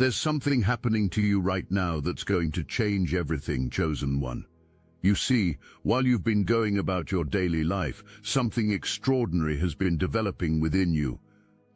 There's something happening to you right now that's going to change everything, chosen one. You see, while you've been going about your daily life, something extraordinary has been developing within you.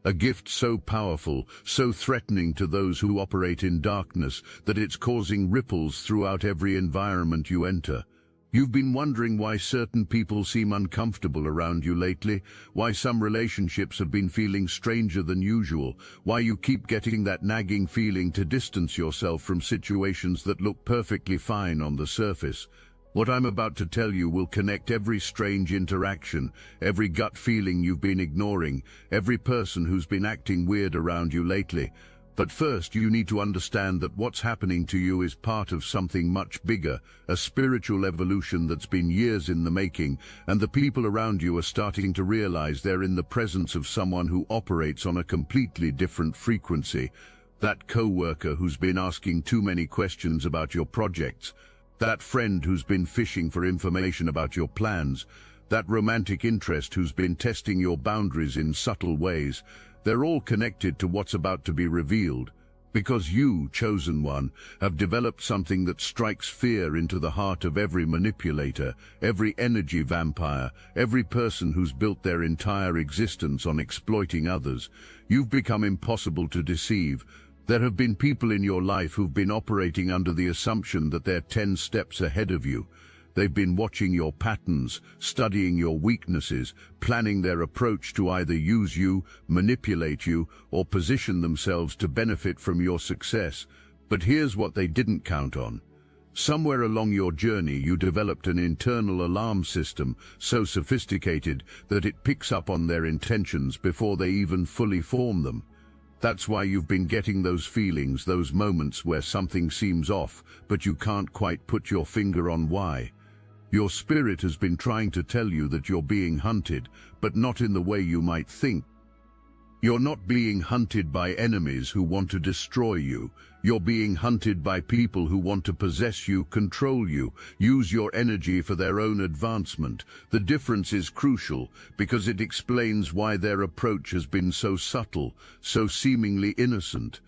A gift so powerful, so threatening to those who operate in darkness, that it's causing ripples throughout every environment you enter. You've been wondering why certain people seem uncomfortable around you lately, why some relationships have been feeling stranger than usual, why you keep getting that nagging feeling to distance yourself from situations that look perfectly fine on the surface. What I'm about to tell you will connect every strange interaction, every gut feeling you've been ignoring, every person who's been acting weird around you lately. But first, you need to understand that what's happening to you is part of something much bigger, a spiritual evolution that's been years in the making, and the people around you are starting to realize they're in the presence of someone who operates on a completely different frequency. That co-worker who's been asking too many questions about your projects, that friend who's been fishing for information about your plans, that romantic interest who's been testing your boundaries in subtle ways, they're all connected to what's about to be revealed. Because you, chosen one, have developed something that strikes fear into the heart of every manipulator, every energy vampire, every person who's built their entire existence on exploiting others. You've become impossible to deceive. There have been people in your life who've been operating under the assumption that they're 10 steps ahead of you. They've been watching your patterns, studying your weaknesses, planning their approach to either use you, manipulate you, or position themselves to benefit from your success. But here's what they didn't count on. Somewhere along your journey, you developed an internal alarm system so sophisticated that it picks up on their intentions before they even fully form them. That's why you've been getting those feelings, those moments where something seems off, but you can't quite put your finger on why. Your spirit has been trying to tell you that you're being hunted, but not in the way you might think. You're not being hunted by enemies who want to destroy you. You're being hunted by people who want to possess you, control you, use your energy for their own advancement. The difference is crucial because it explains why their approach has been so subtle, so seemingly innocent.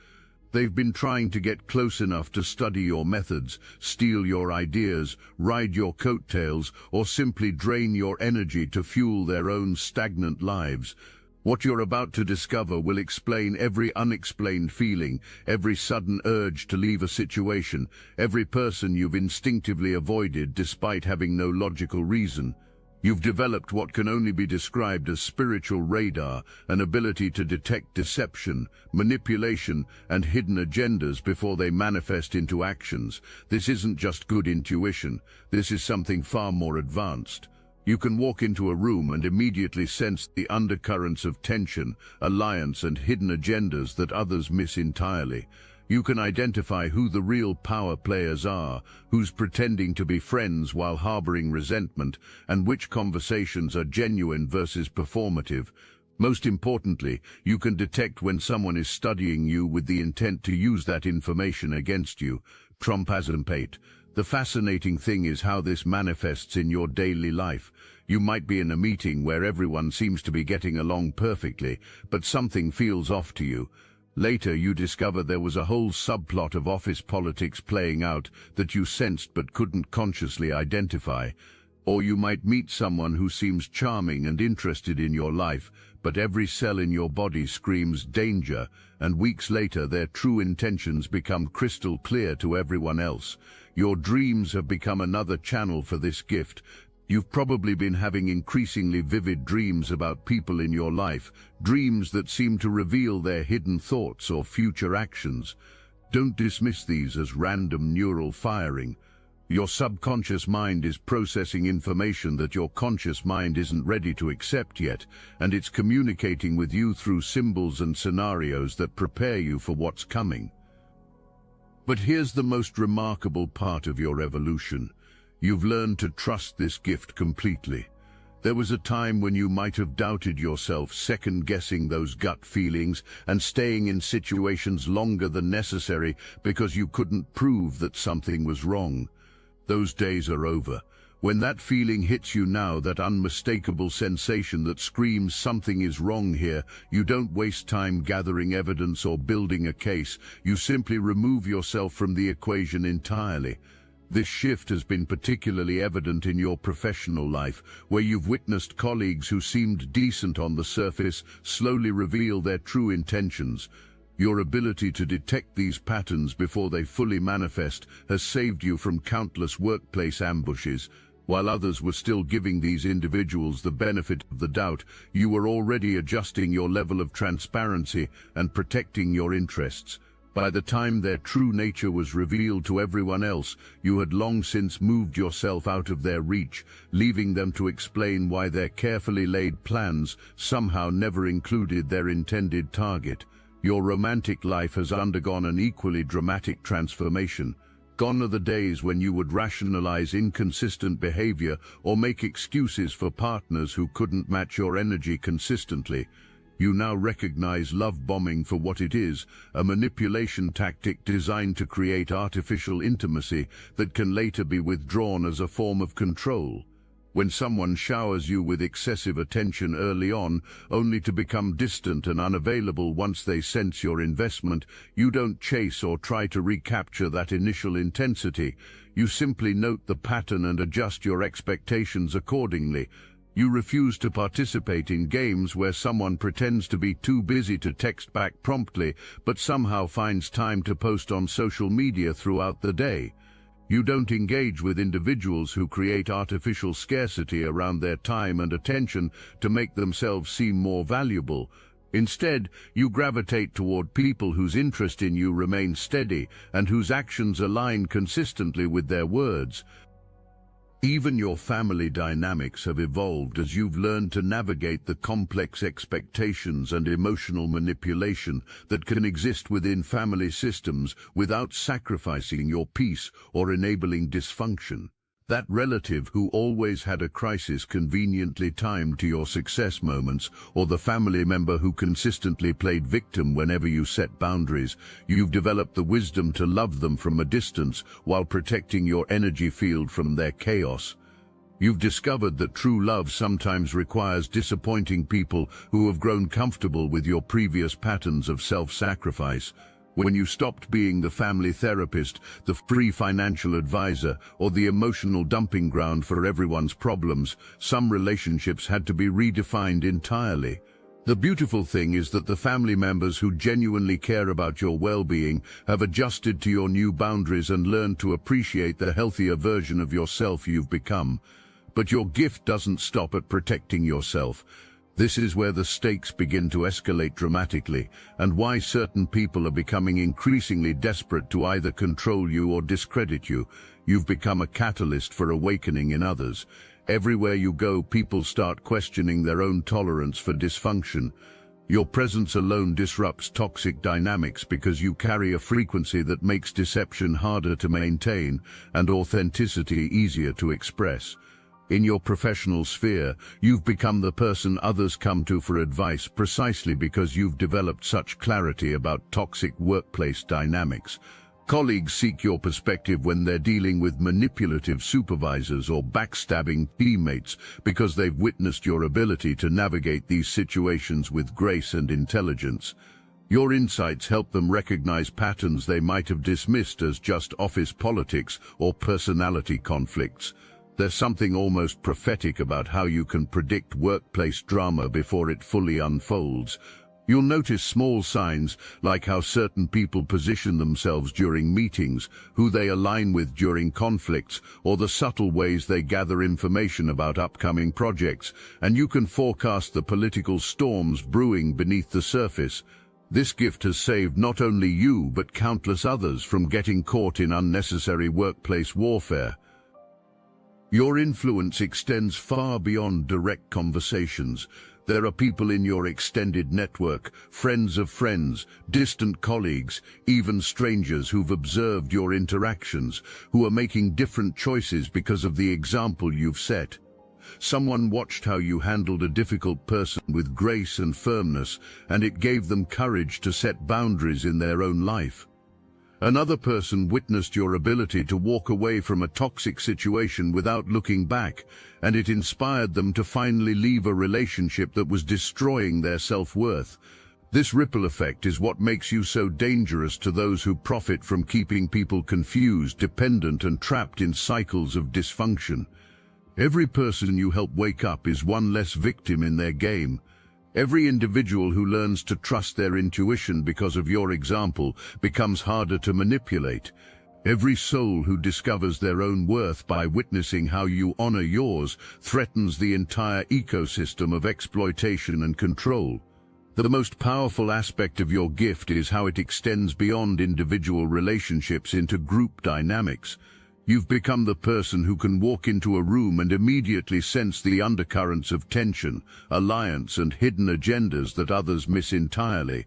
They've been trying to get close enough to study your methods, steal your ideas, ride your coattails, or simply drain your energy to fuel their own stagnant lives. What you're about to discover will explain every unexplained feeling, every sudden urge to leave a situation, every person you've instinctively avoided despite having no logical reason. You've developed what can only be described as spiritual radar, an ability to detect deception, manipulation, and hidden agendas before they manifest into actions. This isn't just good intuition. This is something far more advanced. You can walk into a room and immediately sense the undercurrents of tension, alliance, and hidden agendas that others miss entirely. You can identify who the real power players are, who's pretending to be friends while harboring resentment, and which conversations are genuine versus performative. Most importantly, you can detect when someone is studying you with the intent to use that information against you. Trompazempate. The fascinating thing is how this manifests in your daily life. You might be in a meeting where everyone seems to be getting along perfectly, but something feels off to you. Later, you discover there was a whole subplot of office politics playing out that you sensed but couldn't consciously identify. Or you might meet someone who seems charming and interested in your life, but every cell in your body screams danger, and weeks later their true intentions become crystal clear to everyone else. Your dreams have become another channel for this gift. You've probably been having increasingly vivid dreams about people in your life, dreams that seem to reveal their hidden thoughts or future actions. Don't dismiss these as random neural firing. Your subconscious mind is processing information that your conscious mind isn't ready to accept yet, and it's communicating with you through symbols and scenarios that prepare you for what's coming. But here's the most remarkable part of your evolution. You've learned to trust this gift completely. There was a time when you might have doubted yourself, second-guessing those gut feelings and staying in situations longer than necessary because you couldn't prove that something was wrong. Those days are over. When that feeling hits you now, that unmistakable sensation that screams something is wrong here, you don't waste time gathering evidence or building a case. You simply remove yourself from the equation entirely. This shift has been particularly evident in your professional life, where you've witnessed colleagues who seemed decent on the surface slowly reveal their true intentions. Your ability to detect these patterns before they fully manifest has saved you from countless workplace ambushes. While others were still giving these individuals the benefit of the doubt, you were already adjusting your level of transparency and protecting your interests. By the time their true nature was revealed to everyone else, you had long since moved yourself out of their reach, leaving them to explain why their carefully laid plans somehow never included their intended target. Your romantic life has undergone an equally dramatic transformation. Gone are the days when you would rationalize inconsistent behavior or make excuses for partners who couldn't match your energy consistently. You now recognize love bombing for what it is, a manipulation tactic designed to create artificial intimacy that can later be withdrawn as a form of control. When someone showers you with excessive attention early on, only to become distant and unavailable once they sense your investment, you don't chase or try to recapture that initial intensity. You simply note the pattern and adjust your expectations accordingly. You refuse to participate in games where someone pretends to be too busy to text back promptly, but somehow finds time to post on social media throughout the day. You don't engage with individuals who create artificial scarcity around their time and attention to make themselves seem more valuable. Instead, you gravitate toward people whose interest in you remains steady and whose actions align consistently with their words. Even your family dynamics have evolved as you've learned to navigate the complex expectations and emotional manipulation that can exist within family systems without sacrificing your peace or enabling dysfunction. That relative who always had a crisis conveniently timed to your success moments, or the family member who consistently played victim whenever you set boundaries, you've developed the wisdom to love them from a distance while protecting your energy field from their chaos. You've discovered that true love sometimes requires disappointing people who have grown comfortable with your previous patterns of self-sacrifice. When you stopped being the family therapist, the free financial advisor, or the emotional dumping ground for everyone's problems, some relationships had to be redefined entirely. The beautiful thing is that the family members who genuinely care about your well-being have adjusted to your new boundaries and learned to appreciate the healthier version of yourself you've become. But your gift doesn't stop at protecting yourself. This is where the stakes begin to escalate dramatically, and why certain people are becoming increasingly desperate to either control you or discredit you. You've become a catalyst for awakening in others. Everywhere you go, people start questioning their own tolerance for dysfunction. Your presence alone disrupts toxic dynamics because you carry a frequency that makes deception harder to maintain and authenticity easier to express. In your professional sphere, you've become the person others come to for advice precisely because you've developed such clarity about toxic workplace dynamics. Colleagues seek your perspective when they're dealing with manipulative supervisors or backstabbing teammates because they've witnessed your ability to navigate these situations with grace and intelligence. Your insights help them recognize patterns they might have dismissed as just office politics or personality conflicts. There's something almost prophetic about how you can predict workplace drama before it fully unfolds. You'll notice small signs like how certain people position themselves during meetings, who they align with during conflicts, or the subtle ways they gather information about upcoming projects, and you can forecast the political storms brewing beneath the surface. This gift has saved not only you but countless others from getting caught in unnecessary workplace warfare. Your influence extends far beyond direct conversations. There are people in your extended network, friends of friends, distant colleagues, even strangers who've observed your interactions, who are making different choices because of the example you've set. Someone watched how you handled a difficult person with grace and firmness, and it gave them courage to set boundaries in their own life. Another person witnessed your ability to walk away from a toxic situation without looking back, and it inspired them to finally leave a relationship that was destroying their self-worth. This ripple effect is what makes you so dangerous to those who profit from keeping people confused, dependent, and trapped in cycles of dysfunction. Every person you help wake up is one less victim in their game. Every individual who learns to trust their intuition because of your example becomes harder to manipulate. Every soul who discovers their own worth by witnessing how you honor yours threatens the entire ecosystem of exploitation and control. The most powerful aspect of your gift is how it extends beyond individual relationships into group dynamics. You've become the person who can walk into a room and immediately sense the undercurrents of tension, alliance, and hidden agendas that others miss entirely.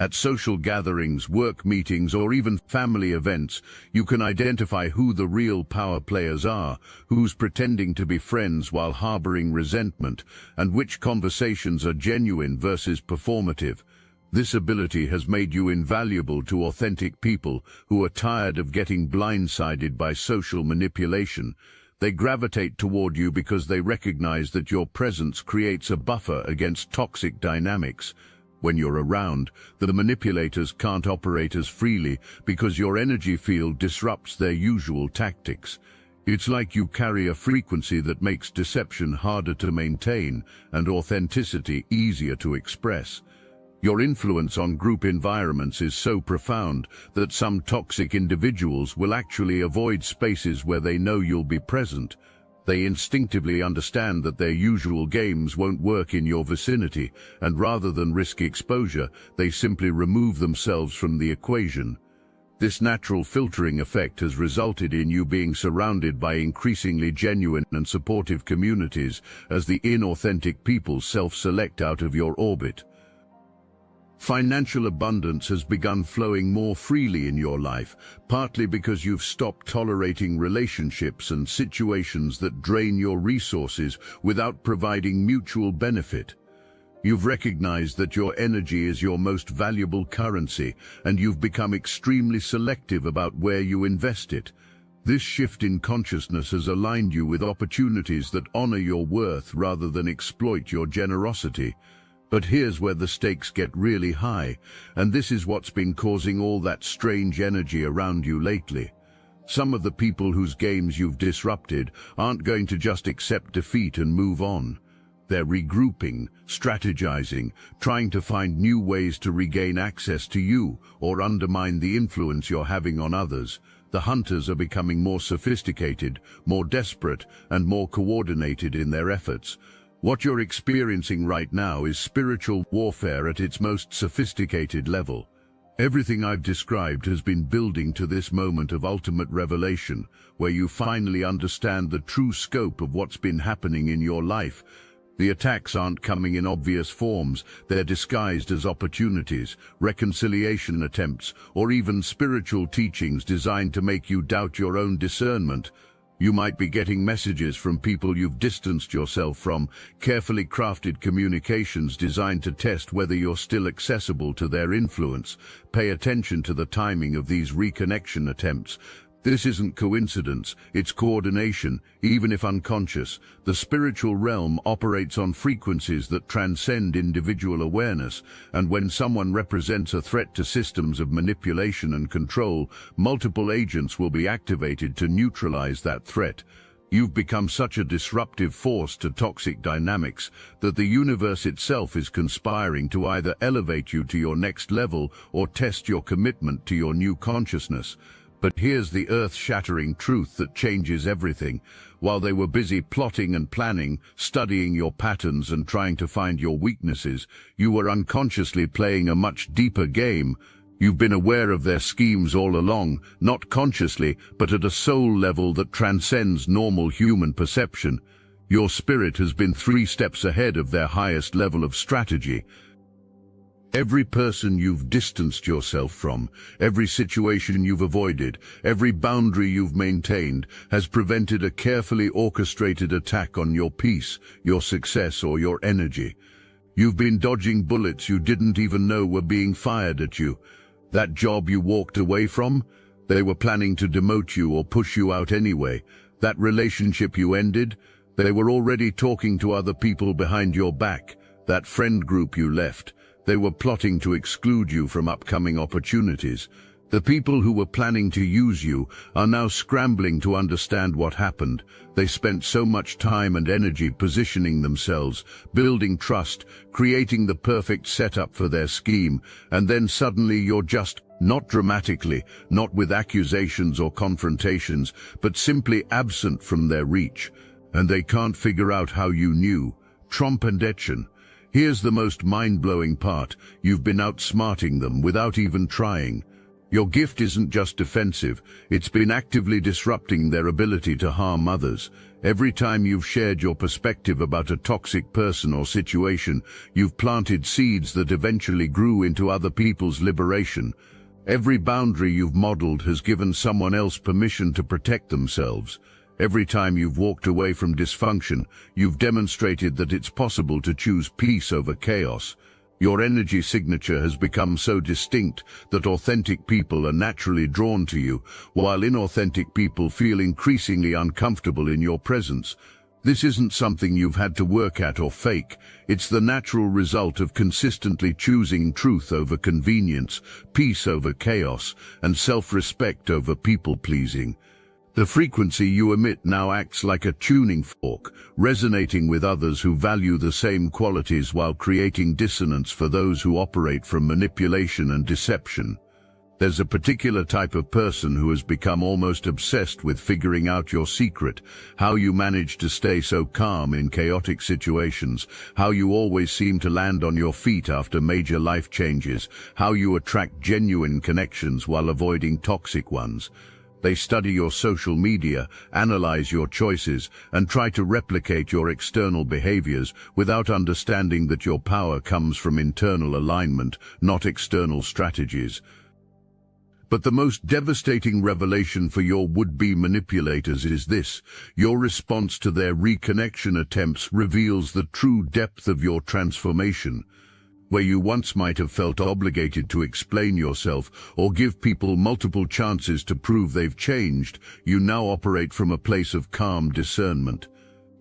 At social gatherings, work meetings, or even family events, you can identify who the real power players are, who's pretending to be friends while harboring resentment, and which conversations are genuine versus performative. This ability has made you invaluable to authentic people who are tired of getting blindsided by social manipulation. They gravitate toward you because they recognize that your presence creates a buffer against toxic dynamics. When you're around, the manipulators can't operate as freely because your energy field disrupts their usual tactics. It's like you carry a frequency that makes deception harder to maintain and authenticity easier to express. Your influence on group environments is so profound that some toxic individuals will actually avoid spaces where they know you'll be present. They instinctively understand that their usual games won't work in your vicinity, and rather than risk exposure, they simply remove themselves from the equation. This natural filtering effect has resulted in you being surrounded by increasingly genuine and supportive communities as the inauthentic people self-select out of your orbit. Financial abundance has begun flowing more freely in your life, partly because you've stopped tolerating relationships and situations that drain your resources without providing mutual benefit. You've recognized that your energy is your most valuable currency, and you've become extremely selective about where you invest it. This shift in consciousness has aligned you with opportunities that honor your worth rather than exploit your generosity. But here's where the stakes get really high, and this is what's been causing all that strange energy around you lately. Some of the people whose games you've disrupted aren't going to just accept defeat and move on. They're regrouping, strategizing, trying to find new ways to regain access to you or undermine the influence you're having on others. The hunters are becoming more sophisticated, more desperate, and more coordinated in their efforts. What you're experiencing right now is spiritual warfare at its most sophisticated level. Everything I've described has been building to this moment of ultimate revelation, where you finally understand the true scope of what's been happening in your life. The attacks aren't coming in obvious forms, they're disguised as opportunities, reconciliation attempts, or even spiritual teachings designed to make you doubt your own discernment. You might be getting messages from people you've distanced yourself from, carefully crafted communications designed to test whether you're still accessible to their influence. Pay attention to the timing of these reconnection attempts. This isn't coincidence, it's coordination, even if unconscious. The spiritual realm operates on frequencies that transcend individual awareness, and when someone represents a threat to systems of manipulation and control, multiple agents will be activated to neutralize that threat. You've become such a disruptive force to toxic dynamics that the universe itself is conspiring to either elevate you to your next level or test your commitment to your new consciousness. But here's the earth-shattering truth that changes everything. While they were busy plotting and planning, studying your patterns and trying to find your weaknesses, you were unconsciously playing a much deeper game. You've been aware of their schemes all along, not consciously, but at a soul level that transcends normal human perception. Your spirit has been 3 steps ahead of their highest level of strategy. Every person you've distanced yourself from, every situation you've avoided, every boundary you've maintained has prevented a carefully orchestrated attack on your peace, your success, or your energy. You've been dodging bullets you didn't even know were being fired at you. That job you walked away from? They were planning to demote you or push you out anyway. That relationship you ended? They were already talking to other people behind your back. That friend group you left? They were plotting to exclude you from upcoming opportunities. The people who were planning to use you are now scrambling to understand what happened. They spent so much time and energy positioning themselves, building trust, creating the perfect setup for their scheme, and then suddenly you're just, not dramatically, not with accusations or confrontations, but simply absent from their reach. And they can't figure out how you knew. Trompendechen. Here's the most mind-blowing part. You've been outsmarting them without even trying. Your gift isn't just defensive, it's been actively disrupting their ability to harm others. Every time you've shared your perspective about a toxic person or situation, you've planted seeds that eventually grew into other people's liberation. Every boundary you've modeled has given someone else permission to protect themselves. Every time you've walked away from dysfunction, you've demonstrated that it's possible to choose peace over chaos. Your energy signature has become so distinct that authentic people are naturally drawn to you, while inauthentic people feel increasingly uncomfortable in your presence. This isn't something you've had to work at or fake. It's the natural result of consistently choosing truth over convenience, peace over chaos, and self-respect over people-pleasing. The frequency you emit now acts like a tuning fork, resonating with others who value the same qualities while creating dissonance for those who operate from manipulation and deception. There's a particular type of person who has become almost obsessed with figuring out your secret, how you manage to stay so calm in chaotic situations, how you always seem to land on your feet after major life changes, how you attract genuine connections while avoiding toxic ones. They study your social media, analyze your choices, and try to replicate your external behaviors without understanding that your power comes from internal alignment, not external strategies. But the most devastating revelation for your would-be manipulators is this: your response to their reconnection attempts reveals the true depth of your transformation. Where you once might have felt obligated to explain yourself or give people multiple chances to prove they've changed, you now operate from a place of calm discernment.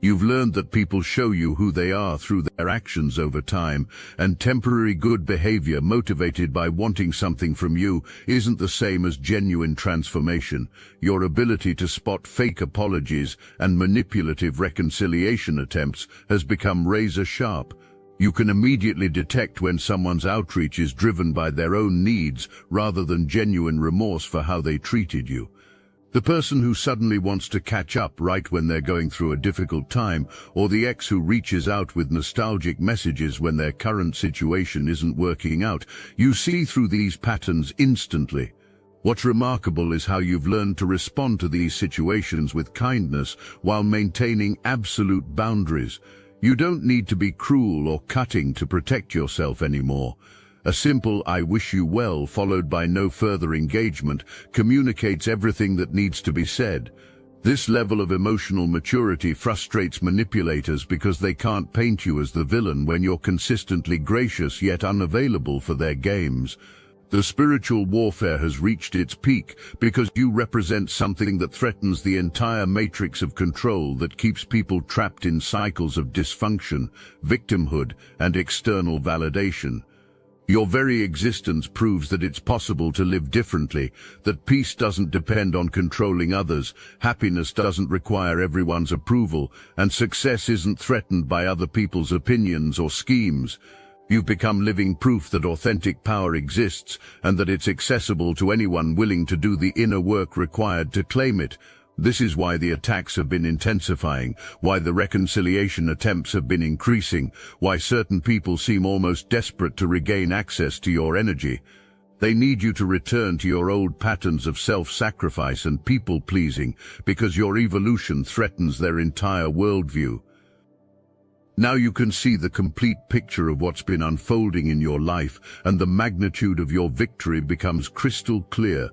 You've learned that people show you who they are through their actions over time, and temporary good behavior motivated by wanting something from you isn't the same as genuine transformation. Your ability to spot fake apologies and manipulative reconciliation attempts has become razor sharp. You can immediately detect when someone's outreach is driven by their own needs rather than genuine remorse for how they treated you. The person who suddenly wants to catch up right when they're going through a difficult time, or the ex who reaches out with nostalgic messages when their current situation isn't working out, you see through these patterns instantly. What's remarkable is how you've learned to respond to these situations with kindness while maintaining absolute boundaries. You don't need to be cruel or cutting to protect yourself anymore. A simple "I wish you well" followed by no further engagement communicates everything that needs to be said. This level of emotional maturity frustrates manipulators because they can't paint you as the villain when you're consistently gracious yet unavailable for their games. The spiritual warfare has reached its peak because you represent something that threatens the entire matrix of control that keeps people trapped in cycles of dysfunction, victimhood, and external validation. Your very existence proves that it's possible to live differently, that peace doesn't depend on controlling others, happiness doesn't require everyone's approval, and success isn't threatened by other people's opinions or schemes. You've become living proof that authentic power exists and that it's accessible to anyone willing to do the inner work required to claim it. This is why the attacks have been intensifying, why the reconciliation attempts have been increasing, why certain people seem almost desperate to regain access to your energy. They need you to return to your old patterns of self-sacrifice and people-pleasing because your evolution threatens their entire worldview. Now you can see the complete picture of what's been unfolding in your life, and the magnitude of your victory becomes crystal clear.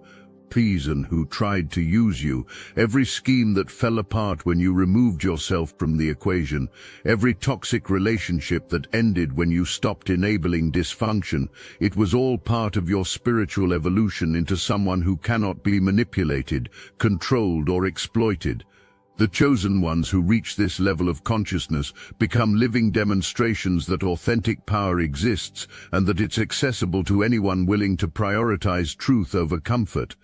please and who tried to use you, every scheme that fell apart when you removed yourself from the equation, every toxic relationship that ended when you stopped enabling dysfunction, it was all part of your spiritual evolution into someone who cannot be manipulated, controlled, or exploited. The chosen ones who reach this level of consciousness become living demonstrations that authentic power exists and that it's accessible to anyone willing to prioritize truth over comfort.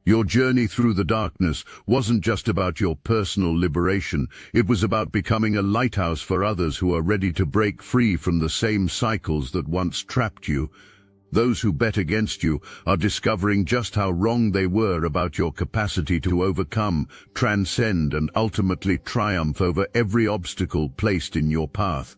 Your journey through the darkness wasn't just about your personal liberation, it was about becoming a lighthouse for others who are ready to break free from the same cycles that once trapped you. Those who bet against you are discovering just how wrong they were about your capacity to overcome, transcend, and ultimately triumph over every obstacle placed in your path.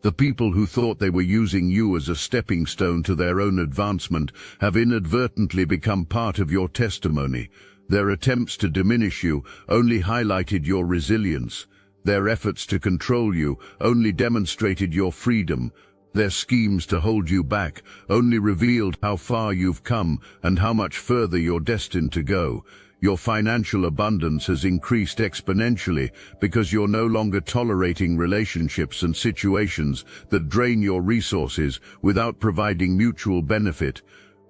The people who thought they were using you as a stepping stone to their own advancement have inadvertently become part of your testimony. Their attempts to diminish you only highlighted your resilience. Their efforts to control you only demonstrated your freedom. Their schemes to hold you back only revealed how far you've come and how much further you're destined to go. Your financial abundance has increased exponentially because you're no longer tolerating relationships and situations that drain your resources without providing mutual benefit.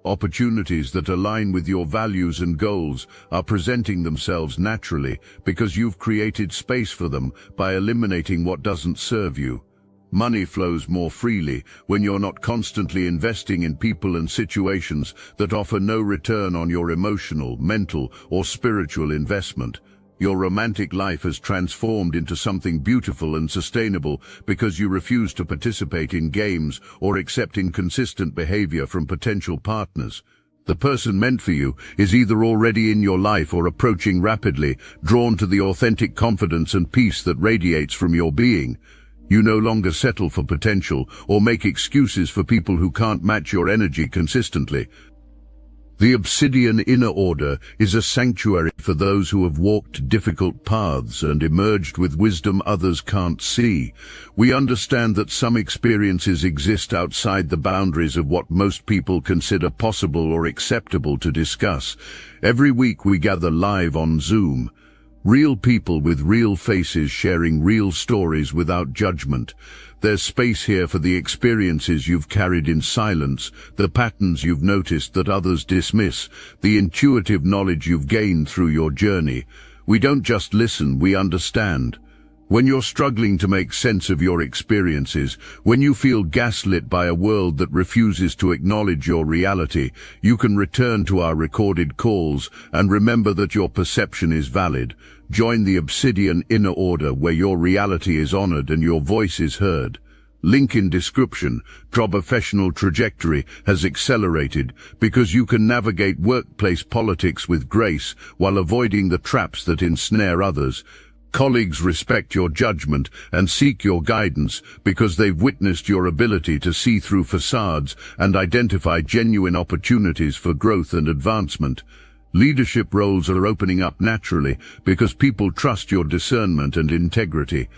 Opportunities that align with your values and goals are presenting themselves naturally because you've created space for them by eliminating what doesn't serve you. Money flows more freely when you're not constantly investing in people and situations that offer no return on your emotional, mental, or spiritual investment. Your romantic life has transformed into something beautiful and sustainable because you refuse to participate in games or accept inconsistent behavior from potential partners. The person meant for you is either already in your life or approaching rapidly, drawn to the authentic confidence and peace that radiates from your being. You no longer settle for potential or make excuses for people who can't match your energy consistently. The Obsidian Inner Order is a sanctuary for those who have walked difficult paths and emerged with wisdom others can't see. We understand that some experiences exist outside the boundaries of what most people consider possible or acceptable to discuss. Every week we gather live on Zoom. Real people with real faces sharing real stories without judgment. There's space here for the experiences you've carried in silence, the patterns you've noticed that others dismiss, the intuitive knowledge you've gained through your journey. We don't just listen, we understand. When you're struggling to make sense of your experiences, when you feel gaslit by a world that refuses to acknowledge your reality, you can return to our recorded calls and remember that your perception is valid. Join the Obsidian Inner Order where your reality is honored and your voice is heard. Link in description. Your professional trajectory has accelerated because you can navigate workplace politics with grace while avoiding the traps that ensnare others. Colleagues respect your judgment and seek your guidance because they've witnessed your ability to see through facades and identify genuine opportunities for growth and advancement. Leadership roles are opening up naturally because people trust your discernment and integrity.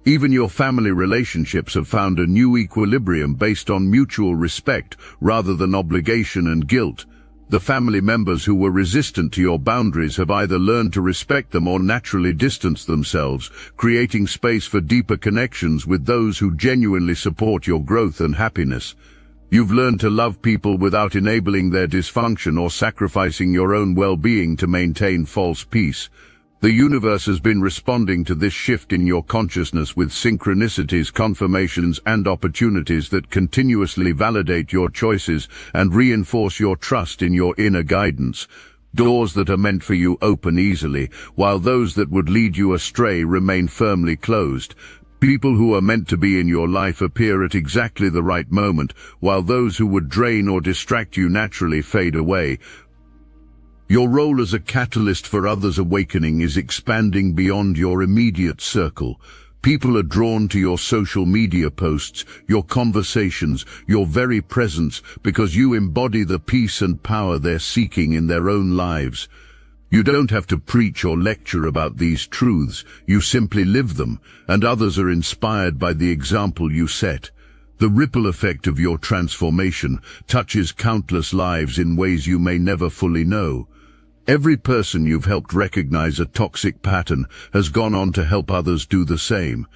Even your family relationships have found a new equilibrium based on mutual respect rather than obligation and guilt. The family members who were resistant to your boundaries have either learned to respect them or naturally distanced themselves, creating space for deeper connections with those who genuinely support your growth and happiness. You've learned to love people without enabling their dysfunction or sacrificing your own well-being to maintain false peace. The universe has been responding to this shift in your consciousness with synchronicities, confirmations, and opportunities that continuously validate your choices and reinforce your trust in your inner guidance. Doors that are meant for you open easily, while those that would lead you astray remain firmly closed. People who are meant to be in your life appear at exactly the right moment, while those who would drain or distract you naturally fade away. Your role as a catalyst for others' awakening is expanding beyond your immediate circle. People are drawn to your social media posts, your conversations, your very presence, because you embody the peace and power they're seeking in their own lives. You don't have to preach or lecture about these truths, you simply live them, and others are inspired by the example you set. The ripple effect of your transformation touches countless lives in ways you may never fully know. Every person you've helped recognize a toxic pattern has gone on to help others do the same.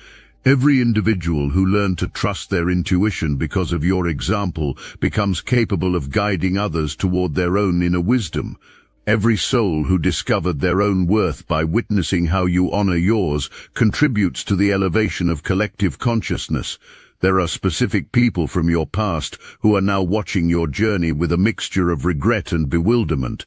Every individual who learned to trust their intuition because of your example becomes capable of guiding others toward their own inner wisdom. Every soul who discovered their own worth by witnessing how you honor yours contributes to the elevation of collective consciousness. There are specific people from your past who are now watching your journey with a mixture of regret and bewilderment.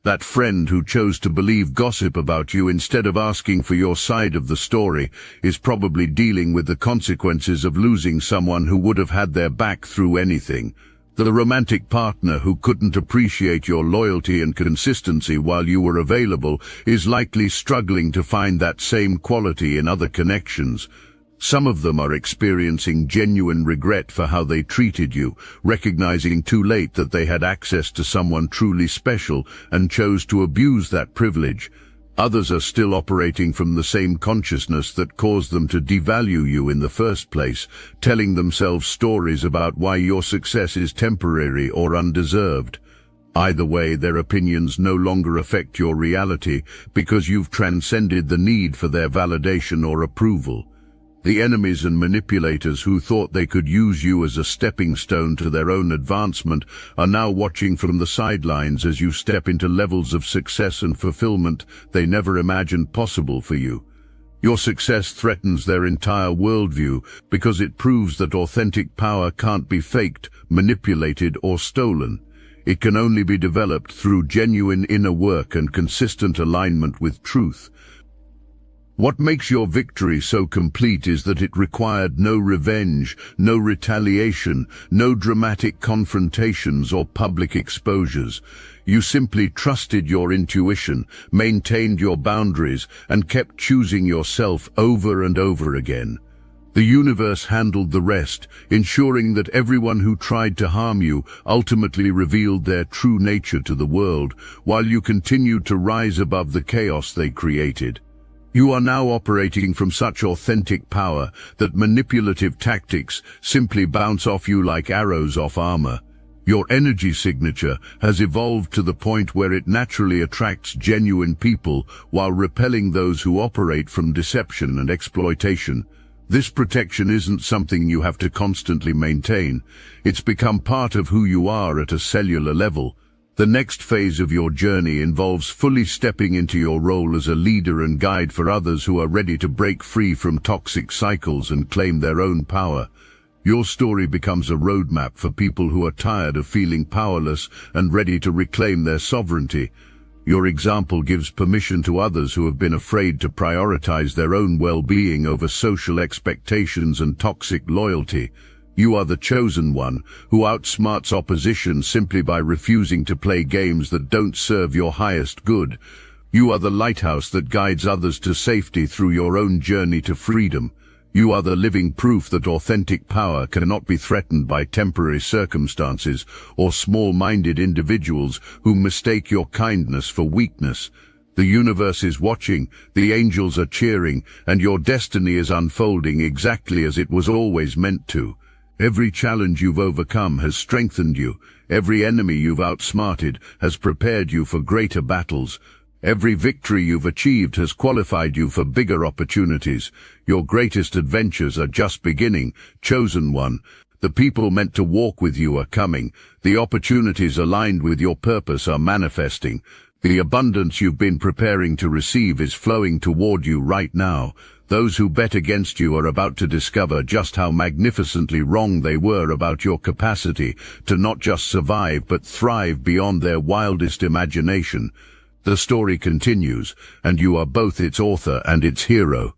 That friend who chose to believe gossip about you instead of asking for your side of the story is probably dealing with the consequences of losing someone who would have had their back through anything. The romantic partner who couldn't appreciate your loyalty and consistency while you were available is likely struggling to find that same quality in other connections. Some of them are experiencing genuine regret for how they treated you, recognizing too late that they had access to someone truly special and chose to abuse that privilege. Others are still operating from the same consciousness that caused them to devalue you in the first place, telling themselves stories about why your success is temporary or undeserved. Either way, their opinions no longer affect your reality because you've transcended the need for their validation or approval. The enemies and manipulators who thought they could use you as a stepping stone to their own advancement are now watching from the sidelines as you step into levels of success and fulfillment they never imagined possible for you. Your success threatens their entire worldview because it proves that authentic power can't be faked, manipulated, or stolen. It can only be developed through genuine inner work and consistent alignment with truth. What makes your victory so complete is that it required no revenge, no retaliation, no dramatic confrontations or public exposures. You simply trusted your intuition, maintained your boundaries, and kept choosing yourself over and over again. The universe handled the rest, ensuring that everyone who tried to harm you ultimately revealed their true nature to the world, while you continued to rise above the chaos they created. You are now operating from such authentic power that manipulative tactics simply bounce off you like arrows off armor. Your energy signature has evolved to the point where it naturally attracts genuine people while repelling those who operate from deception and exploitation. This protection isn't something you have to constantly maintain. It's become part of who you are at a cellular level. The next phase of your journey involves fully stepping into your role as a leader and guide for others who are ready to break free from toxic cycles and claim their own power. Your story becomes a roadmap for people who are tired of feeling powerless and ready to reclaim their sovereignty. Your example gives permission to others who have been afraid to prioritize their own well-being over social expectations and toxic loyalty. You are the chosen one who outsmarts opposition simply by refusing to play games that don't serve your highest good. You are the lighthouse that guides others to safety through your own journey to freedom. You are the living proof that authentic power cannot be threatened by temporary circumstances or small-minded individuals who mistake your kindness for weakness. The universe is watching, the angels are cheering, and your destiny is unfolding exactly as it was always meant to. Every challenge you've overcome has strengthened you. Every enemy you've outsmarted has prepared you for greater battles. Every victory you've achieved has qualified you for bigger opportunities. Your greatest adventures are just beginning, chosen one. The people meant to walk with you are coming. The opportunities aligned with your purpose are manifesting. The abundance you've been preparing to receive is flowing toward you right now. Those who bet against you are about to discover just how magnificently wrong they were about your capacity to not just survive but thrive beyond their wildest imagination. The story continues, and you are both its author and its hero.